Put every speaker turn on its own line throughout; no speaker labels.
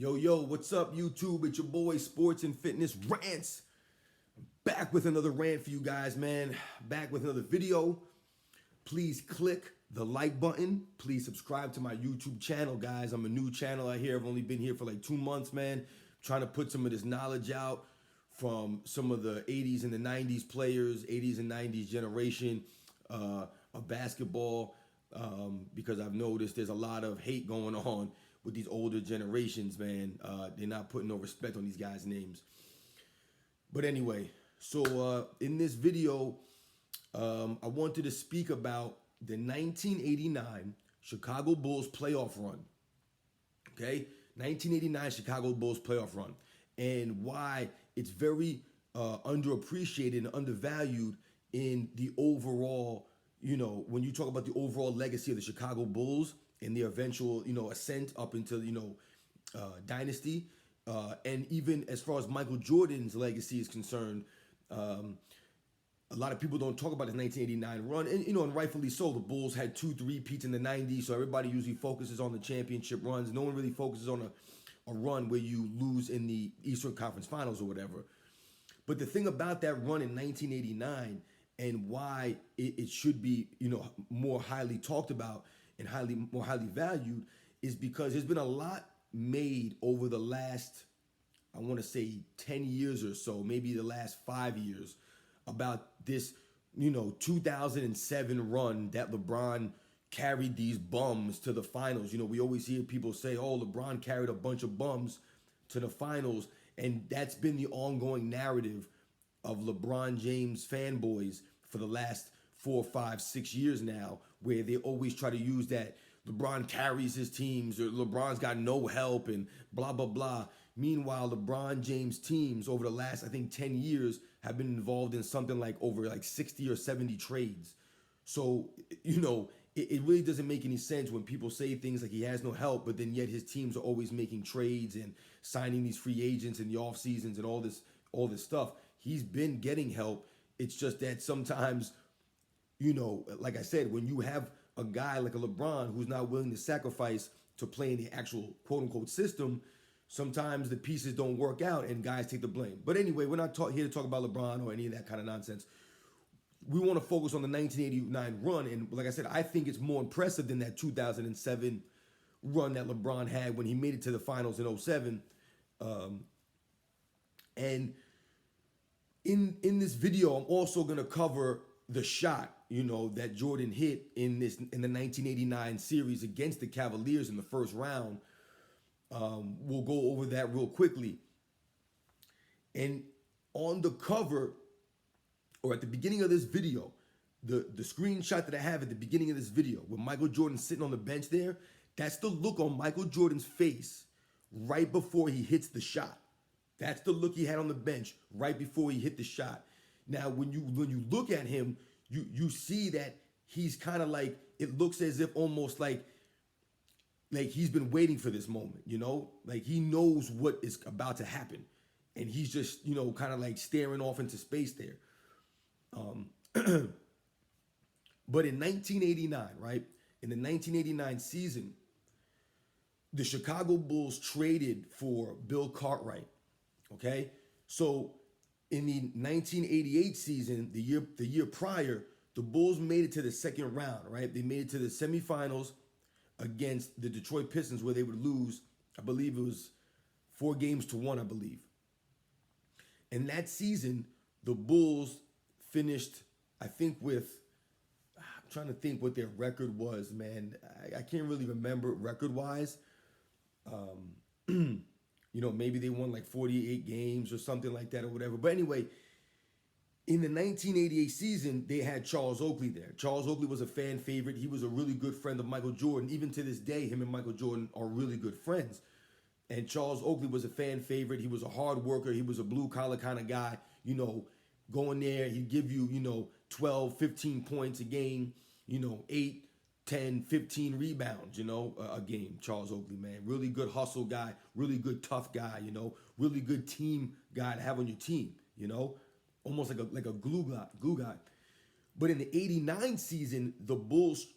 Yo, what's up, YouTube? It's your boy, Sports and Fitness Rants. Back with another rant for you guys, man. Back with another video. Please click the like button. Please subscribe to my YouTube channel, guys. I'm a new channel out here. I've only been here for like 2 months, man. Trying to put some of this knowledge out from some of the 80s and the 90s players, 80s and 90s generation of basketball, because I've noticed there's a lot of hate going on with these older generations, man. They're not putting no respect on these guys' names. But anyway, so in this video, I wanted to speak about the 1989 Chicago Bulls playoff run. Okay? 1989 Chicago Bulls playoff run. And why it's very underappreciated and undervalued in the overall, when you talk about the overall legacy of the Chicago Bulls and their eventual, ascent up into, dynasty. And even as far as Michael Jordan's legacy is concerned, a lot of people don't talk about his 1989 run, and and rightfully so. The Bulls had 2 3-peats in the 90s, so everybody usually focuses on the championship runs. No one really focuses on a run where you lose in the Eastern Conference Finals or whatever. But the thing about that run in 1989 and why it should be more highly talked about and more highly valued is because there's been a lot made over the last, I want to say 10 years or so, maybe the last 5 years, about this, 2007 run that LeBron carried these bums to the finals. We always hear people say, oh, LeBron carried a bunch of bums to the finals. And that's been the ongoing narrative of LeBron James fanboys for the last 4, 5, 6 years now, where they always try to use that LeBron carries his teams or LeBron's got no help and blah, blah, blah. Meanwhile, LeBron James teams over the last, I think, 10 years have been involved in something like over like 60 or 70 trades. So, it really doesn't make any sense when people say things like he has no help, but then yet his teams are always making trades and signing these free agents in the off seasons and all this stuff. He's been getting help. It's just that sometimes, like I said, when you have a guy like a LeBron who's not willing to sacrifice to play in the actual quote unquote system, sometimes the pieces don't work out and guys take the blame. But anyway, we're not here to talk about LeBron or any of that kind of nonsense. We want to focus on the 1989 run. And like I said, I think it's more impressive than that 2007 run that LeBron had when he made it to the finals in 2007. And in this video, I'm also going to cover the shot, that Jordan hit in the 1989 series against the Cavaliers in the first round. We'll go over that real quickly. And on the cover, or at the beginning of this video, the screenshot that I have at the beginning of this video with Michael Jordan sitting on the bench there, that's the look on Michael Jordan's face right before he hits the shot. That's the look he had on the bench right before he hit the shot. Now, when you look at him, you see that he's kind of like, it looks as if almost like he's been waiting for this moment, like he knows what is about to happen. And he's just, kind of like staring off into space there. But in 1989, right, in the 1989 season, the Chicago Bulls traded for Bill Cartwright. Okay, so in the 1988 season, the year prior, the Bulls made it to the second round. Right, they made it to the semifinals against the Detroit Pistons, where they would lose. I believe it was 4-1, I believe. In that season, the Bulls finished, I think, with, I'm trying to think what their record was, man. I can't really remember record-wise. Maybe they won like 48 games or something like that or whatever. But anyway, in the 1988 season, they had Charles Oakley there. Charles Oakley was a fan favorite. He was a really good friend of Michael Jordan. Even to this day, him and Michael Jordan are really good friends. And Charles Oakley was a fan favorite. He was a hard worker. He was a blue-collar kind of guy, going there, he'd give you, 12, 15 points a game, 8, 10, 15 rebounds, a game. Charles Oakley, man. Really good hustle guy, really good tough guy, really good team guy to have on your team, almost like a glue guy. But in the 89 season, the Bulls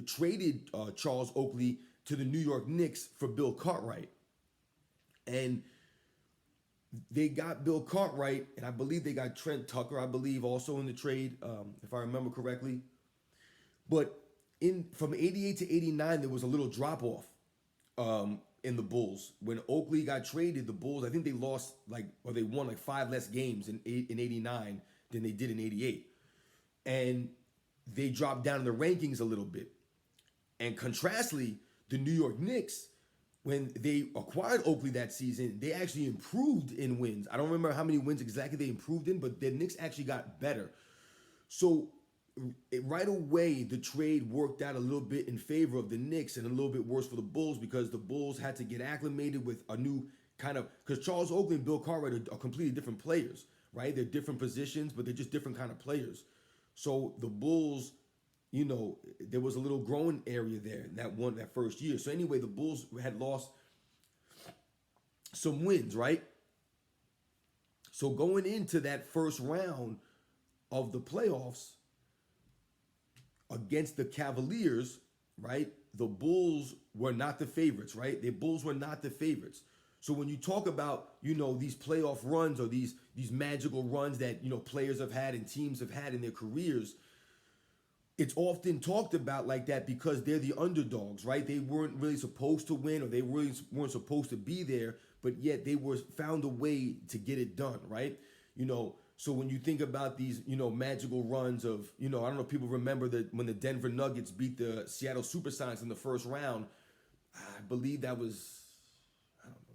traded Charles Oakley to the New York Knicks for Bill Cartwright. And they got Bill Cartwright, and I believe they got Trent Tucker, I believe, also in the trade, if I remember correctly. But from 88 to 89, there was a little drop off in the Bulls. When Oakley got traded, the Bulls, I think they lost or they won like 5 less games in 89 than they did in 88. And they dropped down in the rankings a little bit. And contrastly, the New York Knicks, when they acquired Oakley that season, they actually improved in wins. I don't remember how many wins exactly they improved in, but the Knicks actually got better. So right away, the trade worked out a little bit in favor of the Knicks and a little bit worse for the Bulls, because the Bulls had to get acclimated with a new kind of, because Charles Oakley and Bill Cartwright are completely different players, right? They're different positions, but they're just different kind of players. So the Bulls, there was a little growing area there that first year. So anyway, the Bulls had lost some wins, right? So going into that first round of the playoffs against the Cavaliers, right? The Bulls were not the favorites, right? The Bulls were not the favorites. So when you talk about, these playoff runs or these magical runs that, players have had and teams have had in their careers, it's often talked about like that because they're the underdogs, right? They weren't really supposed to win, or they really weren't supposed to be there, but yet they were found a way to get it done, right? So when you think about these, magical runs of, I don't know if people remember that when the Denver Nuggets beat the Seattle Supersonics in the first round, I believe that was,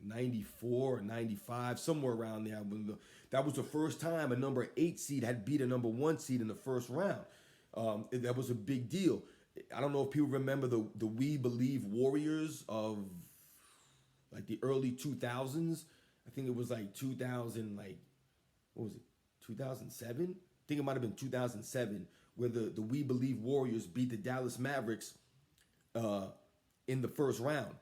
94 or 95, somewhere around there. That was the first time a number 8 seed had beat a number 1 seed in the first round. That was a big deal. I don't know if people remember the We Believe Warriors of like the early 2000s. I think it was like 2000, what was it, 2007? I think it might have been 2007, where the We Believe Warriors beat the Dallas Mavericks in the first round.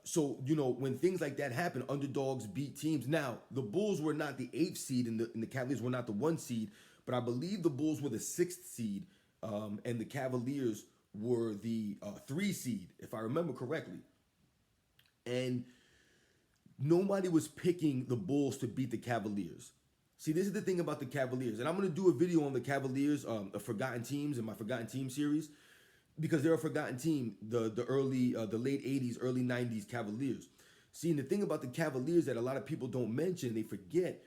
So, when things like that happen, underdogs beat teams. Now, the Bulls were not the 8th seed and the Cavaliers were not the 1 seed, but I believe the Bulls were the 6th seed and the Cavaliers were the 3 seed, if I remember correctly. And nobody was picking the Bulls to beat the Cavaliers. See, this is the thing about the Cavaliers, and I'm going to do a video on the Cavaliers, Forgotten Teams, in my Forgotten Team series, because they're a forgotten team, the late 80s, early 90s Cavaliers. See, and the thing about the Cavaliers that a lot of people don't mention, they forget,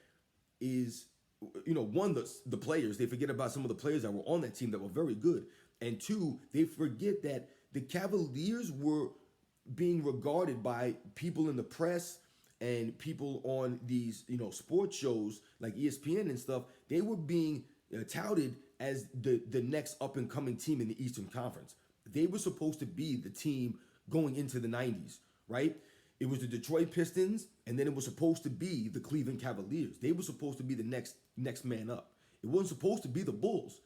is, one, the players. They forget about some of the players that were on that team that were very good. And 2, they forget that the Cavaliers were being regarded by people in the press and people on these, sports shows like ESPN and stuff. They were being touted as the next up-and-coming team in the Eastern Conference. They were supposed to be the team going into the 90s, right? It was the Detroit Pistons, and then it was supposed to be the Cleveland Cavaliers. They were supposed to be the next man up. It wasn't supposed to be the Bulls.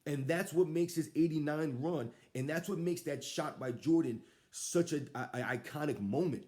And that's what makes his 89 run, and that's what makes that shot by Jordan such an iconic moment.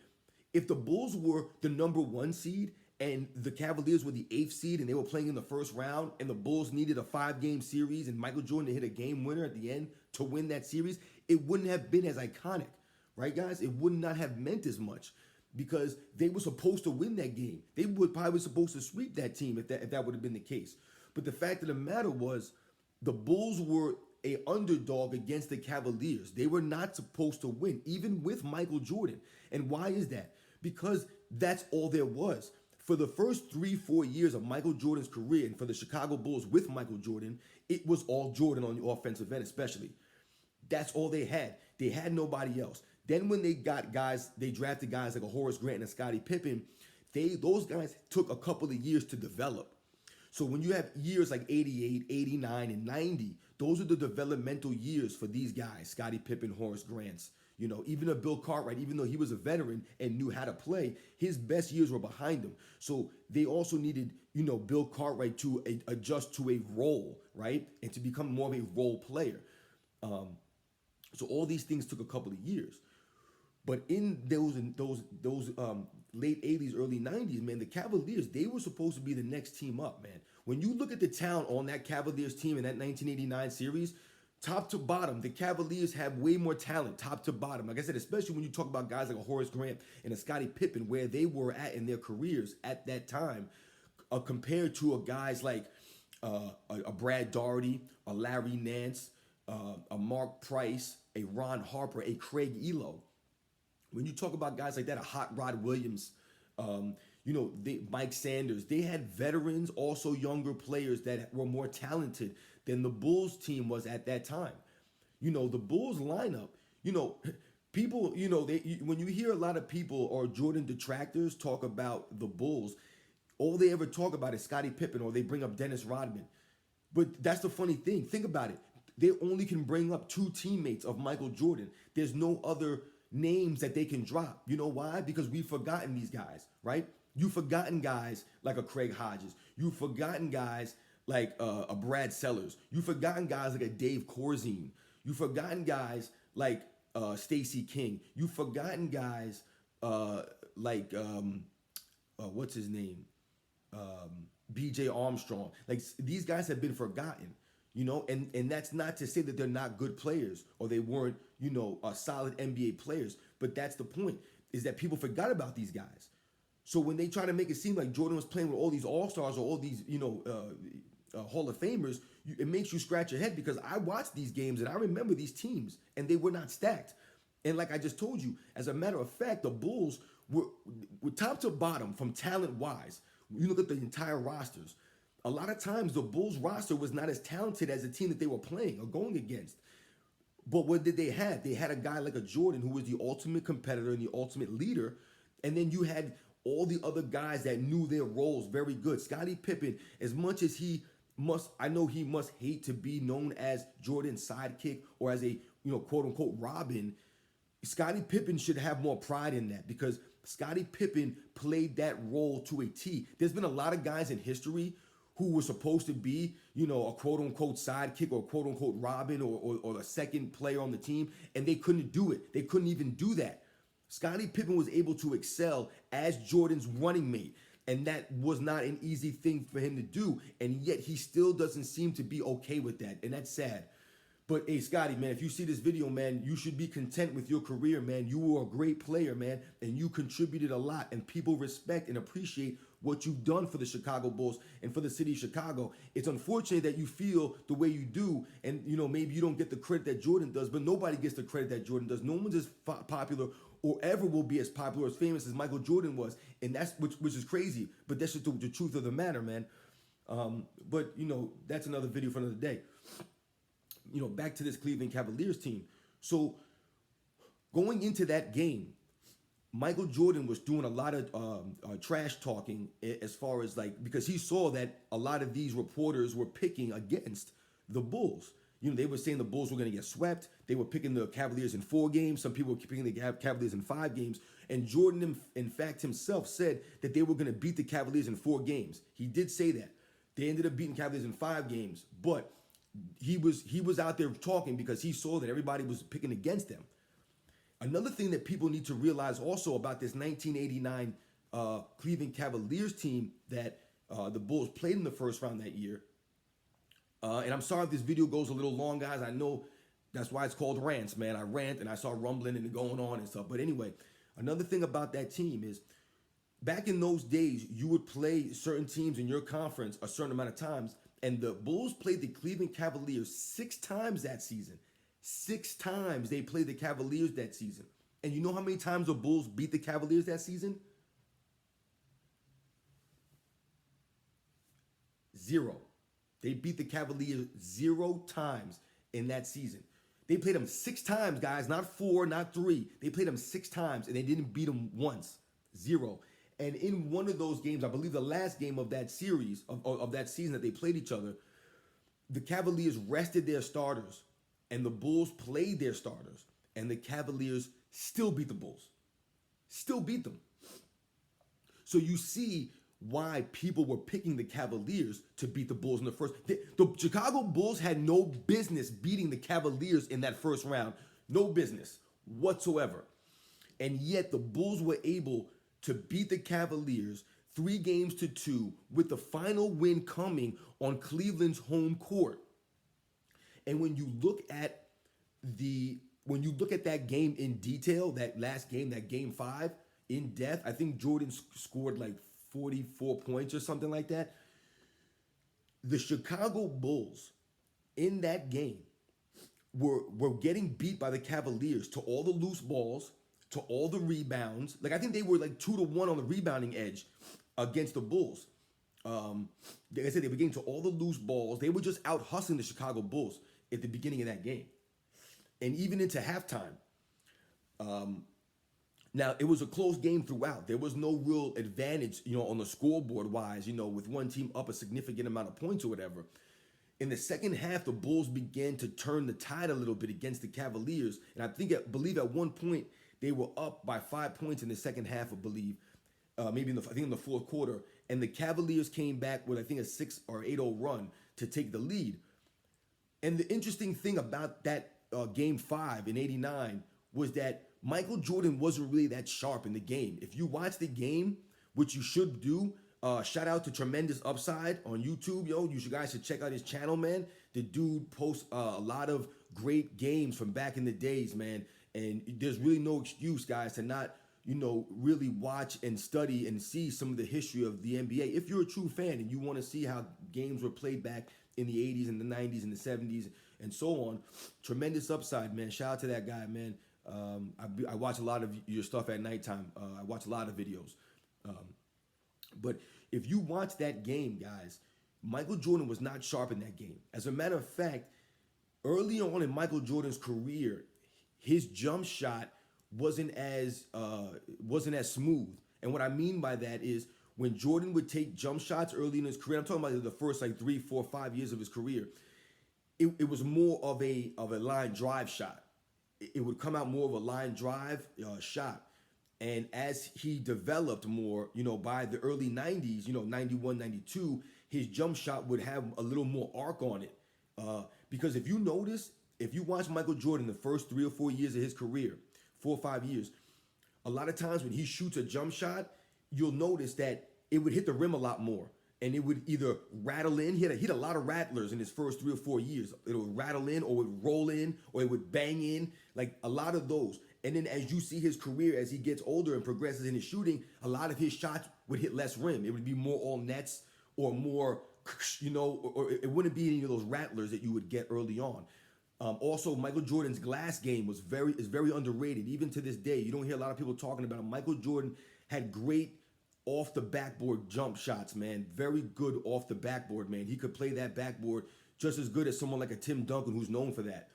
If the Bulls were the number 1 seed and the Cavaliers were the 8th seed and they were playing in the first round and the Bulls needed a 5-game series and Michael Jordan to hit a game winner at the end to win that series, it wouldn't have been as iconic, right, guys? It would not have meant as much because they were supposed to win that game. They were probably supposed to sweep that team if that would have been the case. But the fact of the matter was the Bulls were a underdog against the Cavaliers. They were not supposed to win, even with Michael Jordan. And why is that? Because that's all there was. For the first 3-4 years of Michael Jordan's career, and for the Chicago Bulls with Michael Jordan, it was all Jordan on the offensive end especially. That's all they had. They had nobody else. Then when they got guys, they drafted guys like a Horace Grant and a Scottie Pippen, those guys took a couple of years to develop. So when you have years like 88, 89, and 90, those are the developmental years for these guys, Scottie Pippen, Horace Grants. Even a Bill Cartwright, even though he was a veteran and knew how to play, his best years were behind him. So they also needed, Bill Cartwright to adjust to a role, right? And to become more of a role player. So all these things took a couple of years. But in those late 80s, early 90s, man, the Cavaliers, they were supposed to be the next team up, man. When you look at the talent on that Cavaliers team in that 1989 series, top to bottom, the Cavaliers have way more talent, top to bottom. Like I said, especially when you talk about guys like a Horace Grant and a Scottie Pippen, where they were at in their careers at that time, compared to a guys like a Brad Daugherty, a Larry Nance, a Mark Price, a Ron Harper, a Craig Elo. When you talk about guys like that, a Hot Rod Williams, Mike Sanders, they had veterans, also younger players that were more talented than the Bulls team was at that time. The Bulls lineup, people, when you hear a lot of people or Jordan detractors talk about the Bulls, all they ever talk about is Scottie Pippen, or they bring up Dennis Rodman. But that's the funny thing. Think about it. They only can bring up two teammates of Michael Jordan. There's no other names that they can drop. You know why? Because we've forgotten these guys, right? You've forgotten guys like a Craig Hodges. You've forgotten guys like a Brad Sellers. You've forgotten guys like a Dave Corzine. You've forgotten guys like Stacey King. You've forgotten guys like what's his name? BJ Armstrong. Like, these guys have been forgotten, and that's not to say that they're not good players or they weren't, solid NBA players. But that's the point, is that people forgot about these guys. So when they try to make it seem like Jordan was playing with all these all-stars or all these, Hall of Famers, it makes you scratch your head, because I watched these games and I remember these teams and they were not stacked. And like I just told you, as a matter of fact, the Bulls were top to bottom from talent-wise. You look at the entire rosters. A lot of times the Bulls roster was not as talented as the team that they were playing or going against. But what did they have? They had a guy like a Jordan who was the ultimate competitor and the ultimate leader. And then you had all the other guys that knew their roles very good. Scottie Pippen, as much as I know he must hate to be known as Jordan's sidekick or as a, quote unquote Robin. Scottie Pippen should have more pride in that, because Scottie Pippen played that role to a T. There's been a lot of guys in history who were supposed to be, a quote-unquote sidekick or quote-unquote Robin or a second player on the team, and they couldn't do it. They couldn't even do that. Scottie Pippen was able to excel as Jordan's running mate, and that was not an easy thing for him to do, and yet he still doesn't seem to be okay with that, and that's sad. But hey, Scotty, man, if you see this video, man, you should be content with your career, man. You were a great player, man, and you contributed a lot, and people respect and appreciate what you've done for the Chicago Bulls and for the city of Chicago. It's unfortunate that you feel the way you do, and maybe you don't get the credit that Jordan does, but nobody gets the credit that Jordan does. No one's as popular or ever will be as popular, as famous as Michael Jordan was, and that's which is crazy. But that's just the truth of the matter, man. But that's another video for another day. Back to this Cleveland Cavaliers team. So going into that game, Michael Jordan was doing a lot of trash talking, as far as because he saw that a lot of these reporters were picking against the Bulls. They were saying the Bulls were going to get swept. They were picking the Cavaliers in 4 games. Some people were picking the Cavaliers in 5 games. And Jordan, in fact, himself said that they were going to beat the Cavaliers in 4 games. He did say that. They ended up beating Cavaliers in 5 games, but he was out there talking because he saw that everybody was picking against them. Another thing that people need to realize also about this 1989 Cleveland Cavaliers team that the Bulls played in the first round that year. And I'm sorry if this video goes a little long, guys. I know that's why it's called rants, man. I rant and I saw rumbling and going on and stuff. But anyway, another thing about that team is, back in those days, you would play certain teams in your conference a certain amount of times. And the Bulls played the Cleveland Cavaliers 6 times that season. 6 times they played the Cavaliers that season. And you know how many times the Bulls beat the Cavaliers that season? 0. They beat the Cavaliers 0 times in that season. They played them 6 times, guys, not 4, not 3. They played them 6 times, and they didn't beat them once. 0. And in one of those games, I believe the last game of that series, of that season that they played each other, the Cavaliers rested their starters, and the Bulls played their starters, and the Cavaliers still beat the Bulls. Still beat them. So you see why people were picking the Cavaliers to beat the Bulls in the first. The Chicago Bulls had no business beating the Cavaliers in that first round. No business whatsoever. And yet the Bulls were able to beat the Cavaliers 3-2 with the final win coming on Cleveland's home court. And when you look at that game in detail, that last game, that game 5 in depth, I think Jordan scored like 44 points or something like that. The Chicago Bulls in that game were getting beat by the Cavaliers to all the loose balls, to all the rebounds. Like I think they were like 2-1 on the rebounding edge against the Bulls. Like I said, they were getting to all the loose balls. They were just out hustling the Chicago Bulls at the beginning of that game, and even into halftime. Now it was a close game throughout. There was no real advantage, on the scoreboard wise, with one team up a significant amount of points or whatever. In the second half, the Bulls began to turn the tide a little bit against the Cavaliers, and I believe at one point they were up by 5 points in the second half. I believe, maybe in the fourth quarter, and the Cavaliers came back with I think a 6 or 8-0 run to take the lead. And the interesting thing about that game 5 in '89 was that Michael Jordan wasn't really that sharp in the game. If you watch the game, which you should do, shout out to Tremendous Upside on YouTube, yo. You guys should check out his channel, man. The dude posts a lot of great games from back in the days, man. And there's really no excuse, guys, to not, really watch and study and see some of the history of the NBA. If you're a true fan and you want to see how games were played back in the 80s and the 90s and the 70s and so on, Tremendous Upside, man. Shout out to that guy, man. I watch a lot of your stuff at nighttime. I watch a lot of videos. But if you watch that game, guys, Michael Jordan was not sharp in that game. As a matter of fact, early on in Michael Jordan's career, his jump shot wasn't as smooth. And what I mean by that is when Jordan would take jump shots early in his career, I'm talking about the first 3, 4, 5 years of his career, it was more of a line drive shot. It would come out more of a line drive shot. And as he developed more, by the early 90s, 91, 92, his jump shot would have a little more arc on it. Because if you watch Michael Jordan the first 3 or 4 years of his career, 4 or 5 years, a lot of times when he shoots a jump shot, you'll notice that it would hit the rim a lot more. And it would either rattle in. He had a lot of rattlers in his first 3 or 4 years. It would rattle in, or it would roll in, or it would bang in, like a lot of those. And then as you see his career, as he gets older and progresses in his shooting, a lot of his shots would hit less rim. It would be more all nets or more, or it wouldn't be any of those rattlers that you would get early on. Also, Michael Jordan's glass game is very underrated. Even to this day, you don't hear a lot of people talking about him. Michael Jordan had great off the backboard jump shots, man. Very good off the backboard, man. He could play that backboard just as good as someone like a Tim Duncan, who's known for that.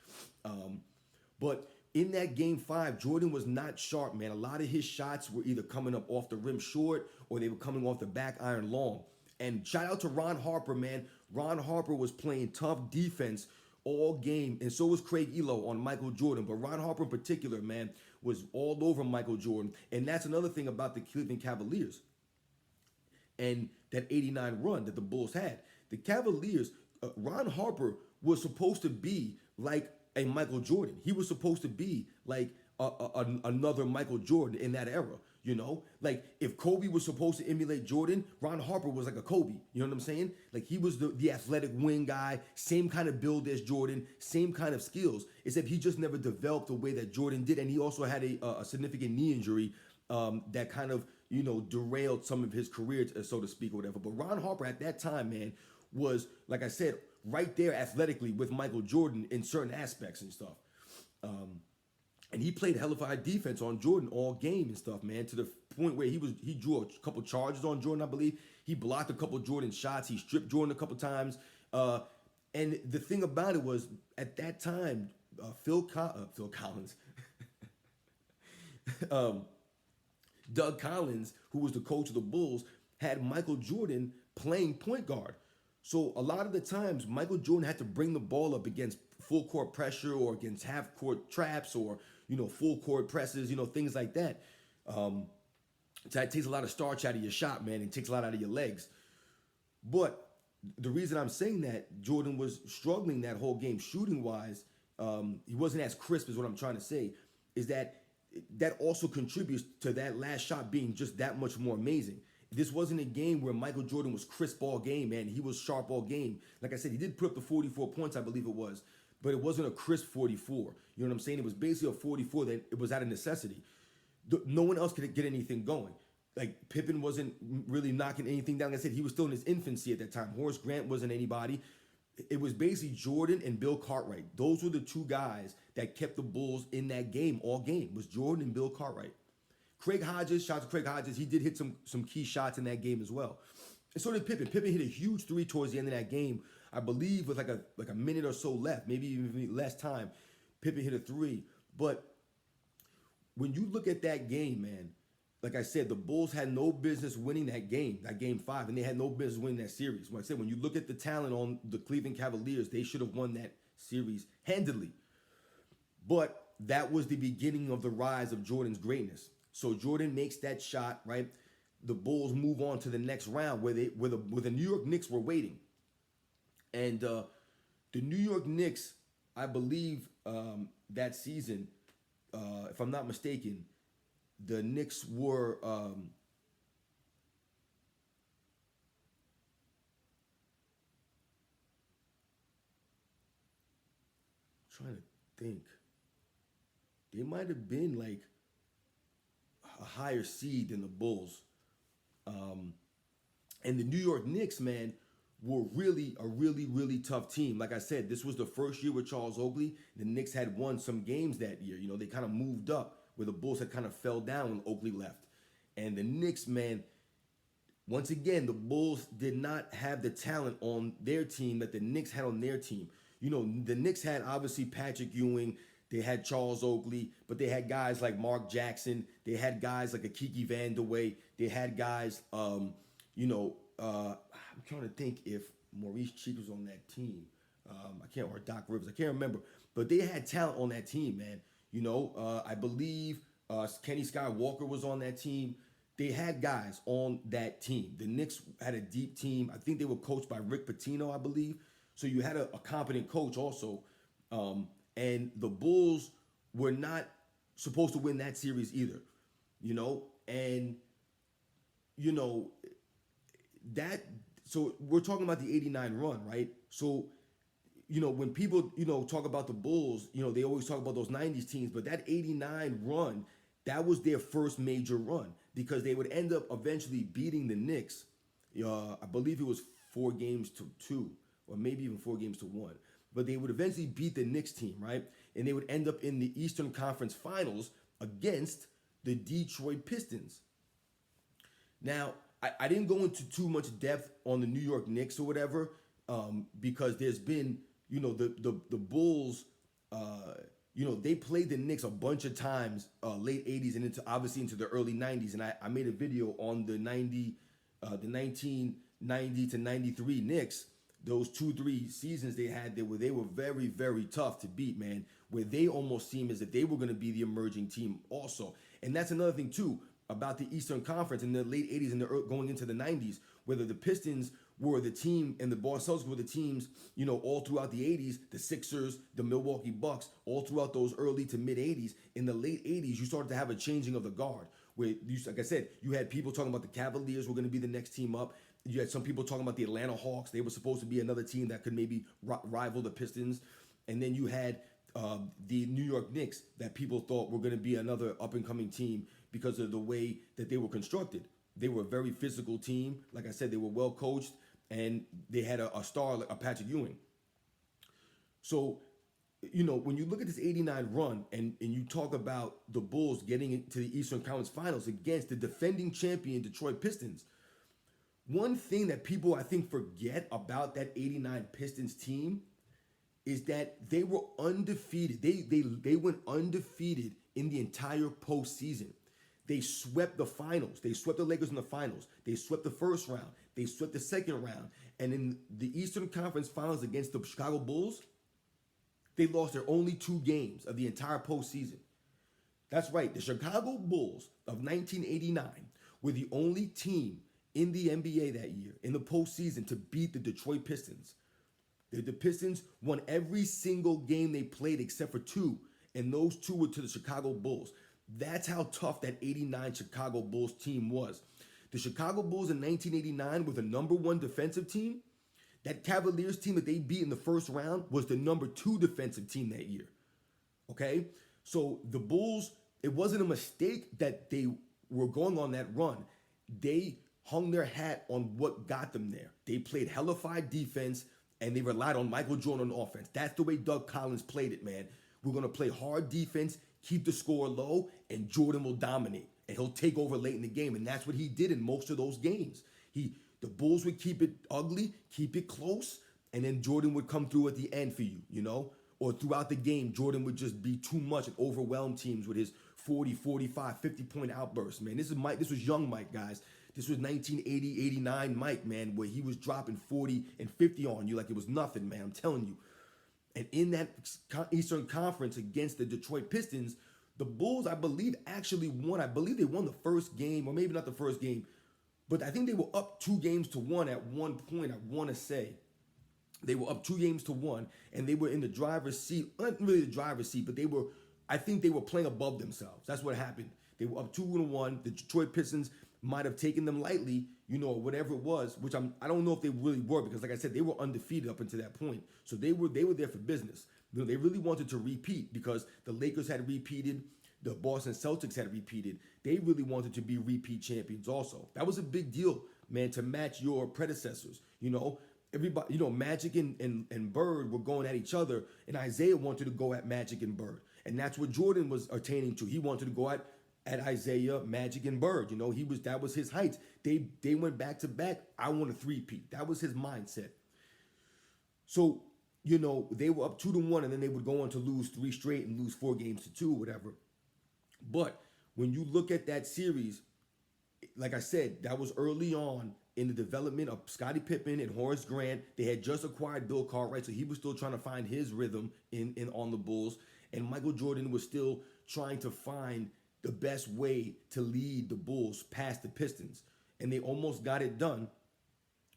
But in that game 5, Jordan was not sharp, man. A lot of his shots were either coming up off the rim short or they were coming off the back iron long. And shout out to Ron Harper, man. Ron Harper was playing tough defense all game, and so was Craig Elo on Michael Jordan. But Ron Harper in particular, man, was all over Michael Jordan. And that's another thing about the Cleveland Cavaliers and that '89 run that the Bulls had. The Cavaliers, Ron Harper was supposed to be like a Michael Jordan. He was supposed to be like another Michael Jordan in that era, Like if Kobe was supposed to emulate Jordan, Ron Harper was like a Kobe, you know what I'm saying? Like he was the athletic wing guy, same kind of build as Jordan, same kind of skills, except he just never developed the way that Jordan did. And he also had a significant knee injury that kind of, derailed some of his career, so to speak, or whatever. But Ron Harper at that time, man, was, like I said, right there athletically with Michael Jordan in certain aspects and stuff. And he played hellified defense on Jordan all game and stuff, man, to the point where he drew a couple charges on Jordan, I believe. He blocked a couple Jordan shots. He stripped Jordan a couple times. And the thing about it was, at that time, Phil Collins, Doug Collins, who was the coach of the Bulls, had Michael Jordan playing point guard. So a lot of the times, Michael Jordan had to bring the ball up against full court pressure or against half court traps or, full court presses, things like that. So that takes a lot of starch out of your shot, man. It takes a lot out of your legs. But the reason I'm saying that Jordan was struggling that whole game shooting-wise, he wasn't as crisp as what I'm trying to say, is that also contributes to that last shot being just that much more amazing. This wasn't a game where Michael Jordan was crisp all game, man. He was sharp all game. Like I said, he did put up the 44 points, I believe it was. but it wasn't a crisp 44. You know what I'm saying? It was basically a 44 that it was out of necessity. No one else could get anything going. Like Pippen wasn't really knocking anything down. Like I said, he was still in his infancy at that time. Horace Grant wasn't anybody. It was basically Jordan and Bill Cartwright. Those were the two guys that kept the Bulls in that game all game. Was Jordan and Bill Cartwright. Craig Hodges, shout out to Craig Hodges. He did hit some key shots in that game as well. And so did Pippen. Pippen hit a huge three towards the end of that game. I believe with like a minute or so left, maybe even less time. Pippen hit a three. But when you look at that game, man, like I said, the Bulls had no business winning that game 5, and they had no business winning that series. Like I said, when you look at the talent on the Cleveland Cavaliers, they should have won that series handily. But that was the beginning of the rise of Jordan's greatness. So Jordan makes that shot, right? The Bulls move on to the next round where the New York Knicks were waiting. And the New York Knicks, I believe that season, if I'm not mistaken, the Knicks were trying to think. They might have been like a higher seed than the Bulls. And the New York Knicks, man, were really a really tough team. Like I said, this was the first year with Charles Oakley. The Knicks had won some games that year. You know, they kind of moved up where the Bulls had kind of fell down when Oakley left. And the Knicks, man, once again, the Bulls did not have the talent on their team that the Knicks had on their team. You know, the Knicks had obviously Patrick Ewing. They had Charles Oakley, but they had guys like Mark Jackson. They had guys like a Kiki Vandeweghe. They had guys, I'm trying to think if Maurice Cheek was on that team. Or Doc Rivers. I can't remember. But they had talent on that team, man. You know, I believe Kenny Skywalker was on that team. They had guys on that team. The Knicks had a deep team. I think they were coached by Rick Pitino, I believe. So you had a competent coach also. And the Bulls were not supposed to win that series either. You know, and, you know, so we're talking about the 89 run, right? So, you know, when people, you know, talk about the Bulls, you know, they always talk about those 90s teams, but that 89 run, that was their first major run because they would end up eventually beating the Knicks. I believe it was 4-2, or maybe even 4-1. But they would eventually beat the Knicks team, right? And they would end up in the Eastern Conference Finals against the Detroit Pistons. Now, I didn't go into too much depth on the New York Knicks or whatever, because there's been, you know, the Bulls, you know, they played the Knicks a bunch of times, late 80s and into the early 90s. And I made a video on the 1990 to 93 Knicks. Those 2-3 seasons they had, they were very tough to beat, man. Where they almost seemed as if they were going to be the emerging team also. And that's another thing too about the Eastern Conference in the late 80s and going into the 90s, whether the Pistons were the team and the Boston Celtics were the teams, you know, all throughout the 80s, the Sixers, the Milwaukee Bucks, all throughout those early to mid 80s. In the late 80s, you started to have a changing of the guard. Where, like I said, you had people talking about the Cavaliers were going to be the next team up. You had some people talking about the Atlanta Hawks. They were supposed to be another team that could maybe rival the Pistons. And then you had the New York Knicks that people thought were going to be another up-and-coming team because of the way that they were constructed. They were a very physical team. Like I said, they were well coached, and they had a star like a Patrick Ewing. So, you know, when you look at this 89 run and you talk about the Bulls getting into the Eastern Conference Finals against the defending champion Detroit Pistons, one thing that people, I think, forget about that 89 Pistons team is that they were undefeated. They went undefeated in the entire postseason. They swept the finals. They swept the Lakers in the finals. They swept the first round. They swept the second round. And in the Eastern Conference Finals against the Chicago Bulls, they lost their only 2 games of the entire postseason. That's right. The Chicago Bulls of 1989 were the only team in the NBA that year, in the postseason, to beat the Detroit Pistons. The Pistons won every single game they played except for 2, and those 2 were to the Chicago Bulls. That's how tough that 89 Chicago Bulls team was. The Chicago Bulls in 1989 were the number 1 defensive team. That Cavaliers team that they beat in the first round was the number 2 defensive team that year. Okay? So the Bulls, it wasn't a mistake that they were going on that run. They hung their hat on what got them there. They played hellified defense and they relied on Michael Jordan on offense. That's the way Doug Collins played it, man. We're going to play hard defense, keep the score low, and Jordan will dominate. And he'll take over late in the game. And that's what he did in most of those games. The Bulls would keep it ugly, keep it close, and then Jordan would come through at the end for you, you know? Or throughout the game, Jordan would just be too much and overwhelm teams with his 40, 45, 50-point outbursts, man. This was young Mike, guys. This was 1980, 89 Mike, man, where he was dropping 40 and 50 on you like it was nothing, man. I'm telling you. And in that Eastern Conference against the Detroit Pistons, the Bulls, I believe, actually won. I believe they won the first game, or maybe not the first game, but I think they were up 2-1 at one point, I want to say. They were up 2-1, and they were in the driver's seat. Not really the driver's seat, but I think they were playing above themselves. That's what happened. They were up 2-1. The Detroit Pistons might have taken them lightly, you know, whatever it was, which I don't know if they really were, because like I said, they were undefeated up until that point. So they were there for business. You know, they really wanted to repeat because the Lakers had repeated, the Boston Celtics had repeated. They really wanted to be repeat champions also. That was a big deal, man, to match your predecessors. You know, everybody, you know, Magic and Bird were going at each other, and Isaiah wanted to go at Magic and Bird. And that's what Jordan was attaining to. He wanted to go at Isaiah, Magic, and Bird. You know, that was his height. They went back to back. I want a three-peat. That was his mindset. So, you know, they were up 2-1, and then they would go on to lose 3 straight and lose 4 games to 2, whatever. But when you look at that series, like I said, that was early on in the development of Scottie Pippen and Horace Grant. They had just acquired Bill Cartwright, so he was still trying to find his rhythm in on the Bulls. And Michael Jordan was still trying to find the best way to lead the Bulls past the Pistons. And they almost got it done.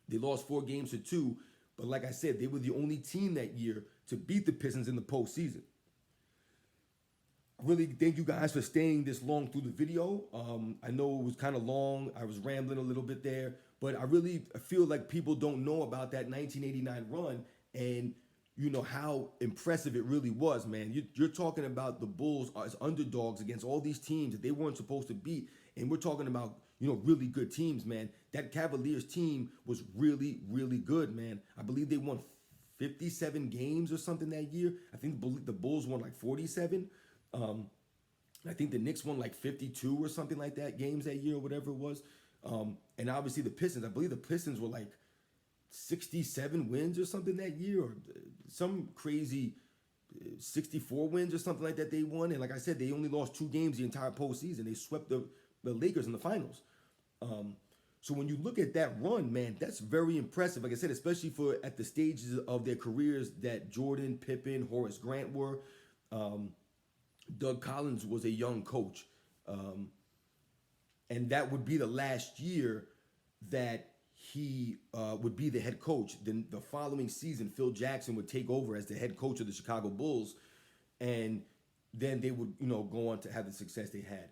They lost 4 games to 2. But like I said, they were the only team that year to beat the Pistons in the postseason. I really thank you guys for staying this long through the video. I know it was kind of long. I was rambling a little bit there. But I feel like people don't know about that 1989 run and, you know, how impressive it really was, man. You're talking about the Bulls as underdogs against all these teams that they weren't supposed to beat. And we're talking about, you know, really good teams, man. That Cavaliers team was really, really good, man. I believe they won 57 games or something that year. I think the Bulls won like 47. I think the Knicks won like 52 or something like that games that year or whatever it was. And obviously the Pistons, I believe the Pistons were like 67 wins or something that year, or some crazy 64 wins or something like that they won. And like I said, they only lost 2 games the entire postseason. They swept the Lakers in the finals. So when you look at that run, man, that's very impressive. Like I said, especially for at the stages of their careers that Jordan, Pippen, Horace Grant were. Doug Collins was a young coach. And that would be the last year that he would be the head coach. Then the following season, Phil Jackson would take over as the head coach of the Chicago Bulls. And then they would, you know, go on to have the success they had.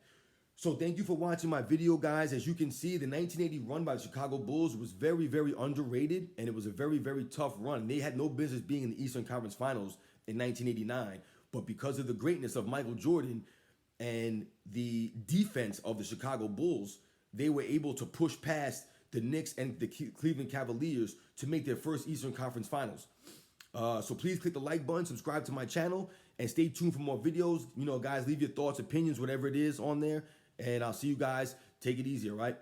So thank you for watching my video, guys. As you can see, the 1980 run by the Chicago Bulls was very, very underrated. And it was a very, very tough run. They had no business being in the Eastern Conference Finals in 1989. But because of the greatness of Michael Jordan and the defense of the Chicago Bulls, they were able to push past the Knicks and the Cleveland Cavaliers to make their first Eastern Conference Finals. So please click the like button, subscribe to my channel, and stay tuned for more videos. You know, guys, leave your thoughts, opinions, whatever it is on there. And I'll see you guys. Take it easy, all right?